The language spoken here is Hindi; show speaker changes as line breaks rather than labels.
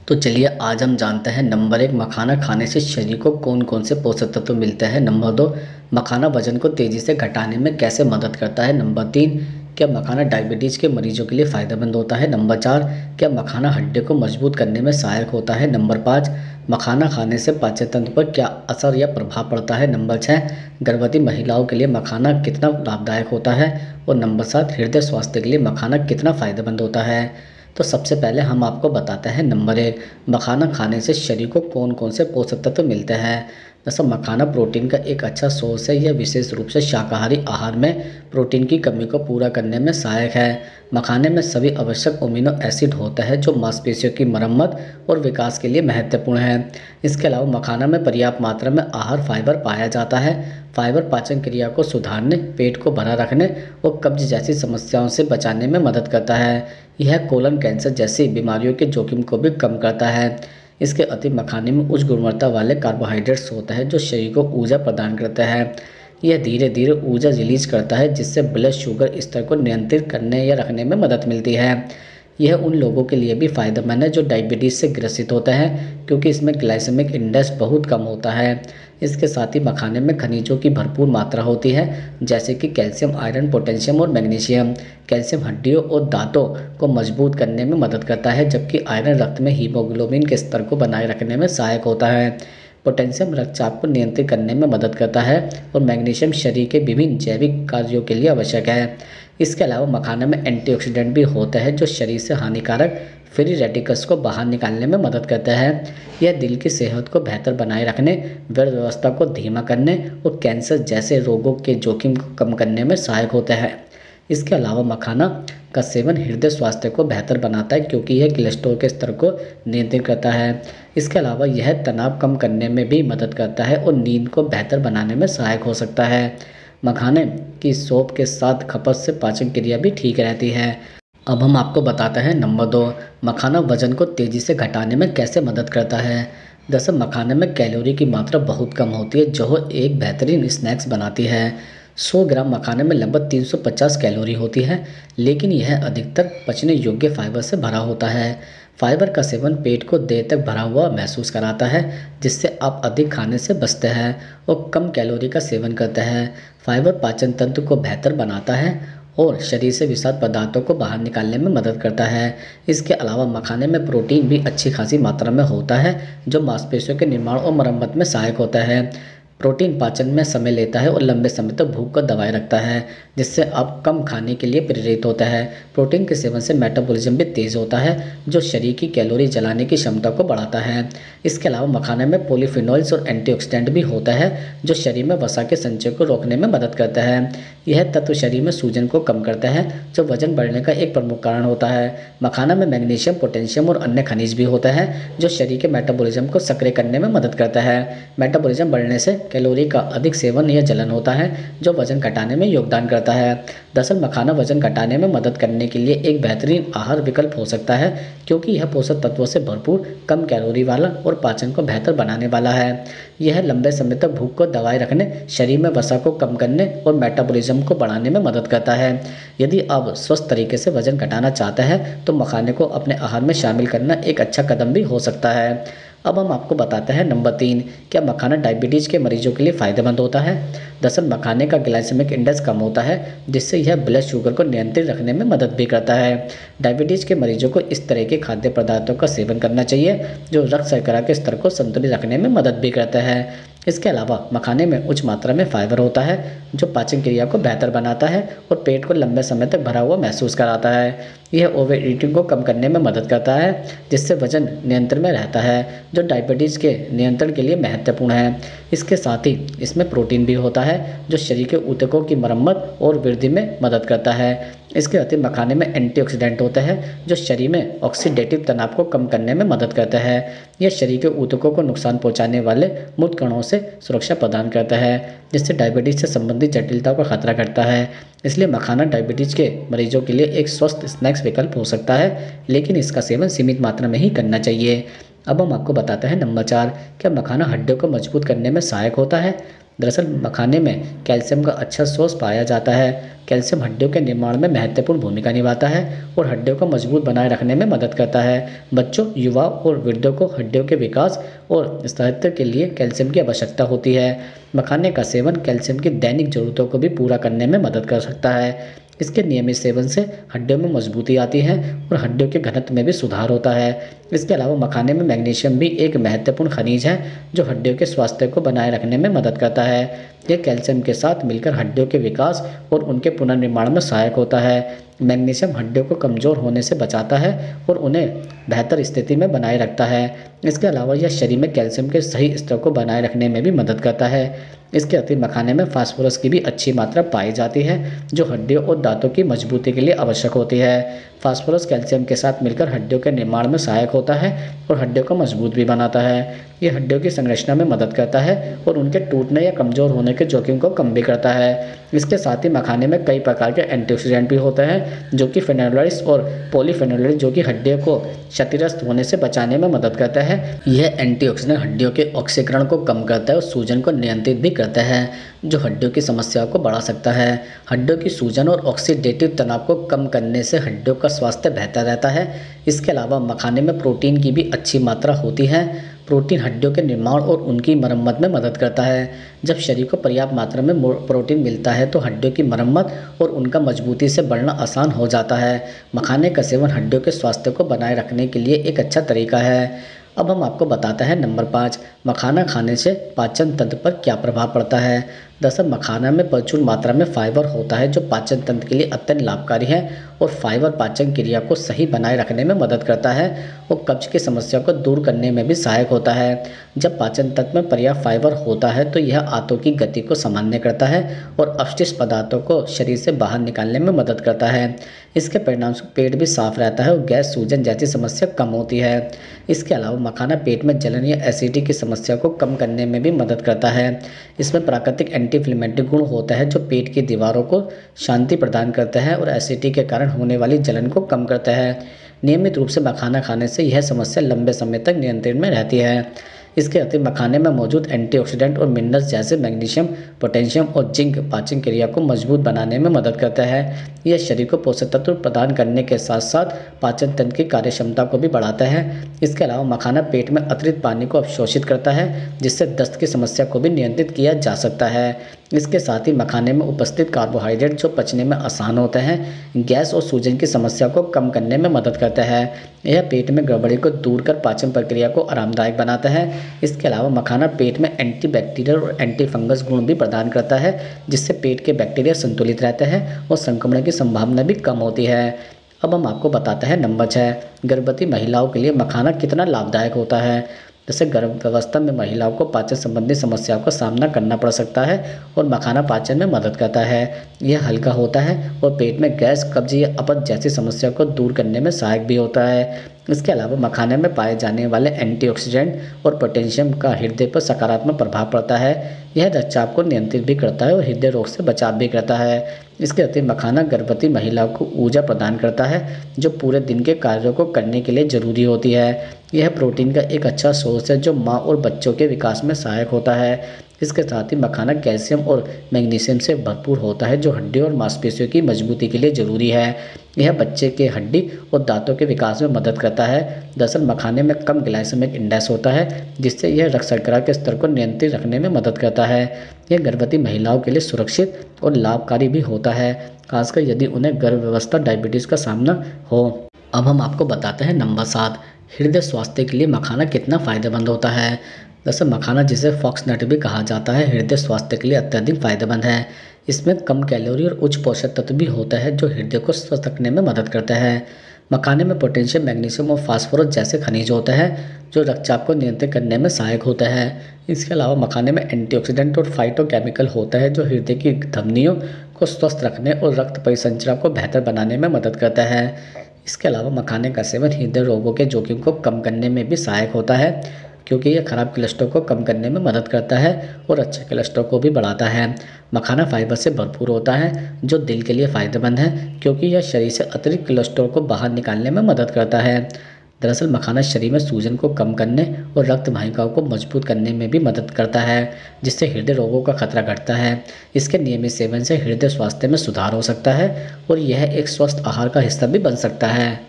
तो चलिए आज हम जानते हैं नंबर 1 मखाना खाने से शरीर को कौन कौन से पोषक तत्व मिलते हैं। नंबर 2 मखाना वजन को तेज़ी से घटाने में कैसे मदद करता है। नंबर 3 क्या मखाना डायबिटीज़ के मरीजों के लिए फ़ायदेमंद होता है। नंबर 4 क्या मखाना हड्डी को मजबूत करने में सहायक होता है। नंबर 5 मखाना खाने से पाचन तंत्र पर क्या असर या प्रभाव पड़ता है। नंबर 6 गर्भवती महिलाओं के लिए मखाना कितना लाभदायक होता है। और नंबर 7 हृदय स्वास्थ्य के लिए मखाना कितना फ़ायदेमंद होता है। तो सबसे पहले हम आपको बताते हैं नंबर 1 मखाना खाने से शरीर को कौन कौन से पोषक तत्व मिलते हैं। जैसे मखाना प्रोटीन का एक अच्छा सोर्स है। यह विशेष रूप से शाकाहारी आहार में प्रोटीन की कमी को पूरा करने में सहायक है। मखाने में सभी आवश्यक अमीनो एसिड होता है जो मांसपेशियों की मरम्मत और विकास के लिए महत्वपूर्ण है। इसके अलावा मखाना में पर्याप्त मात्रा में आहार फाइबर पाया जाता है। फाइबर पाचन क्रिया को सुधारने, पेट को भरा रखने और कब्ज जैसी समस्याओं से बचाने में मदद करता है। यह कोलन कैंसर जैसी बीमारियों के जोखिम को भी कम करता है। इसके अति मखाने में उच्च गुणवत्ता वाले कार्बोहाइड्रेट्स होते हैं जो शरीर को ऊर्जा प्रदान करते हैं। यह धीरे धीरे ऊर्जा रिलीज करता है जिससे ब्लड शुगर स्तर को नियंत्रित करने या रखने में मदद मिलती है। यह उन लोगों के लिए भी फायदेमंद है जो डायबिटीज़ से ग्रसित होते हैं क्योंकि इसमें ग्लाइसेमिक इंडेक्स बहुत कम होता है। इसके साथ ही मखाने में खनिजों की भरपूर मात्रा होती है जैसे कि कैल्शियम, आयरन, पोटेशियम और मैग्नीशियम। कैल्शियम हड्डियों और दांतों को मजबूत करने में मदद करता है जबकि आयरन रक्त में हीमोग्लोबिन के स्तर को बनाए रखने में सहायक होता है। पोटेशियम रक्तचाप को नियंत्रित करने में मदद करता है और मैग्नीशियम शरीर के विभिन्न जैविक कार्यों के लिए आवश्यक है। इसके अलावा मखाने में एंटीऑक्सीडेंट भी होता है जो शरीर से हानिकारक फ्री रेडिकल्स को बाहर निकालने में मदद करता है। यह दिल की सेहत को बेहतर बनाए रखने, ब्लड व्यवस्था को धीमा करने और कैंसर जैसे रोगों के जोखिम को कम करने में सहायक होता है। इसके अलावा मखाना का सेवन हृदय स्वास्थ्य को बेहतर बनाता है क्योंकि यह कोलेस्ट्रॉल के स्तर को नियंत्रित करता है। इसके अलावा यह तनाव कम करने में भी मदद करता है और नींद को बेहतर बनाने में सहायक हो सकता है। मखाने की सौंफ के साथ खपत से पाचन क्रिया भी ठीक रहती है। अब हम आपको बताते हैं नंबर 2 मखाना वजन को तेज़ी से घटाने में कैसे मदद करता है। दरअसल मखाने में कैलोरी की मात्रा बहुत कम होती है जो एक बेहतरीन स्नैक्स बनाती है। 100 ग्राम मखाने में लगभग 350 कैलोरी होती है लेकिन यह अधिकतर पचने योग्य फाइबर से भरा होता है। फाइबर का सेवन पेट को देर तक भरा हुआ महसूस कराता है जिससे आप अधिक खाने से बचते हैं और कम कैलोरी का सेवन करते हैं। फाइबर पाचन तंत्र को बेहतर बनाता है और शरीर से विषाक्त पदार्थों को बाहर निकालने में मदद करता है। इसके अलावा मखाने में प्रोटीन भी अच्छी खासी मात्रा में होता है जो मांसपेशियों के निर्माण और मरम्मत में सहायक होता है। प्रोटीन पाचन में समय लेता है और लंबे समय तक भूख को दबाए रखता है जिससे आप कम खाने के लिए प्रेरित होता है। प्रोटीन के सेवन से मेटाबॉलिज्म भी तेज़ होता है जो शरीर की कैलोरी जलाने की क्षमता को बढ़ाता है। इसके अलावा मखाने में पॉलीफिनोल्स और एंटीऑक्सीडेंट भी होता है जो शरीर में वसा के संचय को रोकने में मदद करता है। यह तत्व शरीर में सूजन को कम करता है जो वजन बढ़ने का एक प्रमुख कारण होता है। मखाना में मैग्नीशियम, पोटेशियम और अन्य खनिज भी होता है जो शरीर के मेटाबॉलिज्म को सक्रिय करने में मदद करता है। मेटाबॉलिज्म बढ़ने से कैलोरी का अधिक सेवन या जलन होता है जो वजन घटाने में योगदान करता है। दरअसल मखाना वजन घटाने में मदद करने के लिए एक बेहतरीन आहार विकल्प हो सकता है क्योंकि यह पोषक तत्वों से भरपूर, कम कैलोरी वाला और पाचन को बेहतर बनाने वाला है। यह लंबे समय तक भूख को दबाए रखने, शरीर में वसा को कम करने और मेटाबॉलिज्म को बढ़ाने में मदद करता है। यदि आप स्वस्थ तरीके से वजन घटाना चाहते हैं तो मखाने को अपने आहार में शामिल करना एक अच्छा कदम भी हो सकता है। अब हम आपको बताते हैं नंबर 3 क्या मखाना डायबिटीज़ के मरीजों के लिए फ़ायदेमंद होता है। दरअसल मखाने का ग्लाइसेमिक इंडेक्स कम होता है जिससे यह ब्लड शुगर को नियंत्रित रखने में मदद भी करता है। डायबिटीज़ के मरीजों को इस तरह के खाद्य पदार्थों का सेवन करना चाहिए जो रक्त शर्करा के स्तर को संतुलित रखने में मदद भी करता है। इसके अलावा मखाने में उच्च मात्रा में फाइबर होता है जो पाचन क्रिया को बेहतर बनाता है और पेट को लंबे समय तक भरा हुआ महसूस कराता है। यह ओवर ईटिंग को कम करने में मदद करता है जिससे वजन नियंत्रण में रहता है जो डायबिटीज़ के नियंत्रण के लिए महत्वपूर्ण है। इसके साथ ही इसमें प्रोटीन भी होता है जो शरीर के ऊतकों की मरम्मत और वृद्धि में मदद करता है। इसके अतिरिक्त मखाने में एंटीऑक्सीडेंट होता है जो शरीर में ऑक्सीडेटिव तनाव को कम करने में मदद करता है। यह शरीर के ऊतकों को नुकसान पहुंचाने वाले मुक्त कणों से सुरक्षा प्रदान करता है जिससे डायबिटीज़ से संबंधित जटिलताओं का खतरा घटता है। इसलिए मखाना डायबिटीज़ के मरीजों के लिए एक स्वस्थ स्नैक्स विकल्प हो सकता है लेकिन इसका सेवन सीमित मात्रा में ही करना चाहिए। अब हम आपको बताते हैं नंबर 4 क्या मखाना हड्डियों को मजबूत करने में सहायक होता है। दरअसल मखाने में कैल्शियम का अच्छा सोर्स पाया जाता है। कैल्शियम हड्डियों के निर्माण में महत्वपूर्ण भूमिका निभाता है और हड्डियों को मजबूत बनाए रखने में मदद करता है। बच्चों, युवाओं और वृद्धों को हड्डियों के विकास और स्थायित्व के लिए कैल्शियम की आवश्यकता होती है। मखाने का सेवन कैल्शियम की दैनिक ज़रूरतों को भी पूरा करने में मदद कर सकता है। इसके नियमित सेवन से हड्डियों में मजबूती आती है और हड्डियों के घनत्व में भी सुधार होता है। इसके अलावा मखाने में मैग्नीशियम भी एक महत्वपूर्ण खनिज है जो हड्डियों के स्वास्थ्य को बनाए रखने में मदद करता है। यह कैल्शियम के साथ मिलकर हड्डियों के विकास और उनके पुनर्निर्माण में सहायक होता है। मैग्नीशियम हड्डियों को कमज़ोर होने से बचाता है और उन्हें बेहतर स्थिति में बनाए रखता है। इसके अलावा यह शरीर में कैल्शियम के सही स्तर को बनाए रखने में भी मदद करता है। इसके अतिरिक्त मखाने में फास्फोरस की भी अच्छी मात्रा पाई जाती है जो हड्डियों और दांतों की मजबूती के लिए आवश्यक होती है। फास्फोरस कैल्शियम के साथ मिलकर हड्डियों के निर्माण में सहायक होता है और हड्डियों को मजबूत भी बनाता है। ये हड्डियों की संरचना में मदद करता है और उनके टूटने या कमज़ोर होने के जोखिम को कम भी करता है। इसके साथ ही मखाने में कई प्रकार के एंटीऑक्सीडेंट भी होते हैं जो कि फेनोलिक्स और पॉलीफेनोलिक्स जो कि हड्डियों को क्षतिग्रस्त होने से बचाने में मदद करता है। यह एंटीऑक्सीडेंट हड्डियों के ऑक्सीकरण को कम करता है और सूजन को नियंत्रित भी करता है जो हड्डियों की समस्याओं को बढ़ा सकता है। हड्डियों की सूजन और ऑक्सीडेटिव तनाव को कम करने से हड्डियों का स्वास्थ्य बेहतर रहता है। इसके अलावा मखाने में प्रोटीन की भी अच्छी मात्रा होती है। प्रोटीन हड्डियों के निर्माण और उनकी मरम्मत में मदद करता है। जब शरीर को पर्याप्त मात्रा में प्रोटीन मिलता है तो हड्डियों की मरम्मत और उनका मजबूती से बढ़ना आसान हो जाता है। मखाने का सेवन हड्डियों के स्वास्थ्य को बनाए रखने के लिए एक अच्छा तरीका है। अब हम आपको बताते हैं नंबर 5, मखाना खाने से पाचन तंत्र पर क्या प्रभाव पड़ता है। दरअसल मखाना में प्रचुर मात्रा में फाइबर होता है जो पाचन तंत्र के लिए अत्यंत लाभकारी है और फाइबर पाचन क्रिया को सही बनाए रखने में मदद करता है और कब्ज की समस्या को दूर करने में भी सहायक होता है। जब पाचन तंत्र में पर्याप्त फाइबर होता है तो यह आंतों की गति को सामान्य करता है और अपशिष्ट पदार्थों को शरीर से बाहर निकालने में मदद करता है। इसके परिणाम से पेट भी साफ रहता है और गैस, सूजन जैसी समस्या कम होती है। इसके अलावा मखाना पेट में जलन या एसिडिटी की समस्या को कम करने में भी मदद करता है। इसमें प्राकृतिक एंटी इन्फ्लेमेटरी गुण होता है जो पेट की दीवारों को शांति प्रदान करता है और एसिडिटी के कारण होने वाली जलन को कम करता है। नियमित रूप से मखाना खाने से यह समस्या लंबे समय तक नियंत्रण में रहती है। इसके अतिरिक्त मखाने में मौजूद एंटीऑक्सीडेंट और मिनरल्स जैसे मैग्नीशियम, पोटेशियम और जिंक पाचन क्रिया को मजबूत बनाने में मदद करता है। यह शरीर को पोषक तत्व प्रदान करने के साथ साथ पाचन तंत्र की कार्यक्षमता को भी बढ़ाता है। इसके अलावा मखाना पेट में अतिरिक्त पानी को अवशोषित करता है जिससे दस्त की समस्या को भी नियंत्रित किया जा सकता है। इसके साथ ही मखाने में उपस्थित कार्बोहाइड्रेट जो पचने में आसान होते हैं गैस और सूजन की समस्या को कम करने में मदद करता है। यह पेट में गड़बड़ी को दूर कर पाचन प्रक्रिया को आरामदायक बनाता है। इसके अलावा मखाना पेट में एंटीबैक्टीरियल और एंटी फंगस गुण भी प्रदान करता है जिससे पेट के बैक्टीरिया संतुलित रहते हैं और संक्रमण की संभावना भी कम होती है। अब हम आपको बताते हैं नंबर 6, गर्भवती महिलाओं के लिए मखाना कितना लाभदायक होता है। जैसे गर्भावस्था में महिलाओं को पाचन संबंधी समस्याओं का सामना करना पड़ सकता है और मखाना पाचन में मदद करता है। यह हल्का होता है और पेट में गैस, कब्ज या अपच जैसी समस्या को दूर करने में सहायक भी होता है। इसके अलावा मखाने में पाए जाने वाले एंटीऑक्सीडेंट और पोटेशियम का हृदय पर सकारात्मक प्रभाव पड़ता है। यह रक्तचाप को नियंत्रित भी करता है और हृदय रोग से बचाव भी करता है। इसके अतिरिक्त मखाना गर्भवती महिलाओं को ऊर्जा प्रदान करता है जो पूरे दिन के कार्यों को करने के लिए ज़रूरी होती है। यह प्रोटीन का एक अच्छा सोर्स है जो माँ और बच्चों के विकास में सहायक होता है। इसके साथ ही मखाना कैल्शियम और मैग्नीशियम से भरपूर होता है जो हड्डियों और मांसपेशियों की मजबूती के लिए ज़रूरी है। यह बच्चे के हड्डी और दांतों के विकास में मदद करता है। दरअसल मखाने में कम ग्लाइसेमिक इंडेक्स होता है जिससे यह रक्त शर्करा के स्तर को नियंत्रित रखने में मदद करता है। यह गर्भवती महिलाओं के लिए सुरक्षित और लाभकारी भी होता है, खासकर यदि उन्हें गर्भावस्था डायबिटीज़ का सामना हो। अब हम आपको बताते हैं नंबर 7, हृदय स्वास्थ्य के लिए मखाना कितना फ़ायदेमंद होता है। दरअसल मखाना, जिसे फॉक्स नट भी कहा जाता है, हृदय स्वास्थ्य के लिए अत्यधिक फायदेमंद है। इसमें कम कैलोरी और उच्च पोषक तत्व भी होता है जो हृदय को स्वस्थ रखने में मदद करता है। मखाने में पोटेशियम, मैग्नीशियम और फास्फोरस जैसे खनिज होते हैं जो रक्तचाप को नियंत्रित करने में सहायक होता है। इसके अलावा मखाने में एंटीऑक्सीडेंट और फाइटोकेमिकल होता है जो हृदय की धमनियों को स्वस्थ रखने और रक्त परिसंचरण को बेहतर बनाने में मदद करता है। इसके अलावा मखाने का सेवन हृदय रोगों के जोखिम को कम करने में भी सहायक होता है क्योंकि यह खराब कोलेस्ट्रॉल को कम करने में मदद करता है और अच्छे कोलेस्ट्रॉल को भी बढ़ाता है। मखाना फाइबर से भरपूर होता है जो दिल के लिए फ़ायदेमंद है क्योंकि यह शरीर से अतिरिक्त कोलेस्ट्रॉल को बाहर निकालने में मदद करता है। दरअसल मखाना शरीर में सूजन को कम करने और रक्त वाहिकाओं को मजबूत करने में भी मदद करता है, जिससे हृदय रोगों का खतरा घटता है। इसके नियमित सेवन से हृदय स्वास्थ्य में सुधार हो सकता है और यह एक स्वस्थ आहार का हिस्सा भी बन सकता है।